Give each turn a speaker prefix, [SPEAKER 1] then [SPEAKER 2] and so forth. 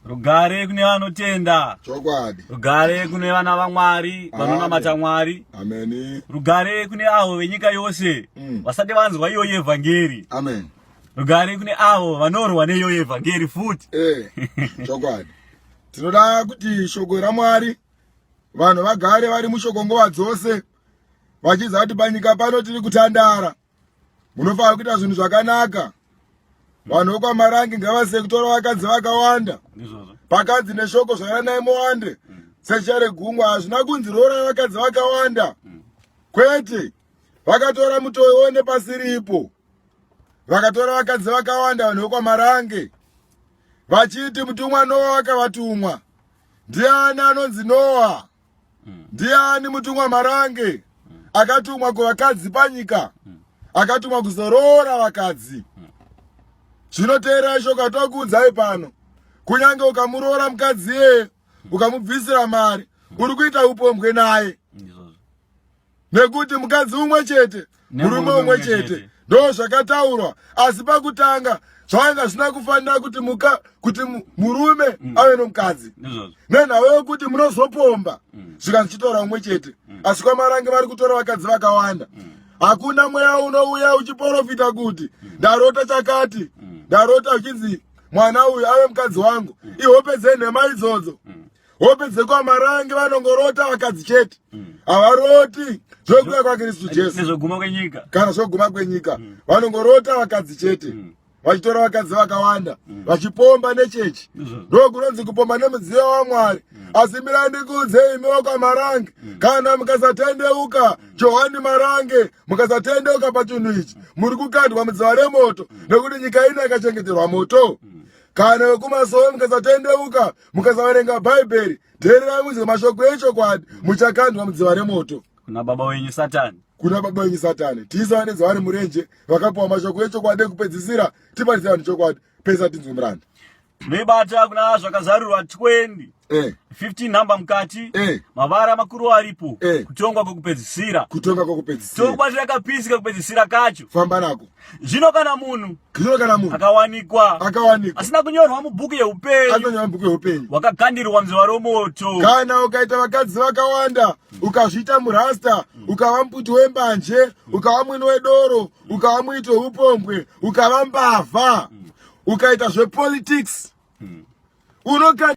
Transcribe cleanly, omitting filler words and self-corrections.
[SPEAKER 1] Rugare kune vanotenda.
[SPEAKER 2] Chokwadi.
[SPEAKER 1] Rugare kune vana vaMwari, vanonamata Mwari.
[SPEAKER 2] Amen.
[SPEAKER 1] Rugare kune avo venyika yose vasati vanzwa iyo evhangeri.
[SPEAKER 2] Amen.
[SPEAKER 1] Rugare kune avo vanorwa neiyo evhangeri futi.
[SPEAKER 2] Chokwadi. Tinoda kuti shoko raMwari vanhu vagare vari mushoko nguva dzose vachiziva kuti panyika pano tiri kutandara. Munofanira kuita zvinhu zvakanaka. Vanhu vokwaMarange ngavazive kutora vakadzi vakawanda. Pakadzi neshoko zvakana naye muwande. Secha regungwa hazvina kunzi rora vakadzi vakawanda. Kwete. Vakatora mutoione pasiripo. Vakatora vakadzi vakawanda vanhu vokwaMarange. Vachiti mutumwa Noa vakavatumwa. Ndiani anonzi Noa? Ndiani mutumwa Marange? Akatumwa kuvakadzi panyika. Akatumwa kuzorora vakadzi. Zvinoteera shoko tokuudzai pano. Kunyange ukamurora mukadzi yeye, ukamubvisira mari, uri kuita upombwe naye. Nekuti mukadzi umwe chete, murume umwe chete, ndo zvakataurwa. Asi pakutanga zvanga zvisina kufanira kuti murume ave nomukadzi. Nenhau kuti munozopomba zvikanzi chitora umwe chete. Asi kwaMarange vari kutora vakadzi vakawanda. Hakuna mweya unouya uchiprofita kuti ndarota chakati, ndarota uchinzi mwana uyu ave mukadzi wangu. Ihope dzenhema idzodzo. Hope dzekwaMarange vanongorota vakadzi chete. Havaroti zvokuya kwaKristu Jesu. Kana zvoguma kwenyika. Vanongorota vakadzi chete. Vachitora vakadzi vakawanda. Vachipomba nechechi. Ndokunonzi kupomba nemudziyo waMwari. Asi mirai ndikuudzei imi vokwaMarange. Kana mukasatendeuka Johane Marange, mukasatendeuka pachinhu ichi, muri kukandwa mudziva remoto. Nekuti nyika ino yakachengeterwa moto. Kana vekumasoro mukasatendeuka, mukasaverenga Bhaibheri, teererai munzwe mashoko echokwadi, muchakandwa mudziva remoto.
[SPEAKER 1] Kuna baba wenyu Satani.
[SPEAKER 2] Kuna baba wenyu Satani. Tiisa nedzavari murenje vakapiwa mashoko echokwadi ekupedzisira, tiparidze vanhu chokwadi, pesa tinzwe muranda.
[SPEAKER 1] Meibata kuna zvakazarirwa 20. 15 namba mukati. Mavara makuru aripo. Kutonga kwokupedzisira.
[SPEAKER 2] Kutonga kwokupedzisira.
[SPEAKER 1] Tokubatira kapisika kupedzisira kacho.
[SPEAKER 2] Famba nako.
[SPEAKER 1] Zvino kana munhu akawanikwa asina kunyorwa mubhuku yeupenyu. Wakagandirwa mudziva romoto.
[SPEAKER 2] Kana ukaita vakadzi vakawanda, ukazviita murasta, ukava muputi wembanje, ukava mwini wedoro, ukava muiti weupombwe, ukava mbavha, ukaita zvepolitics,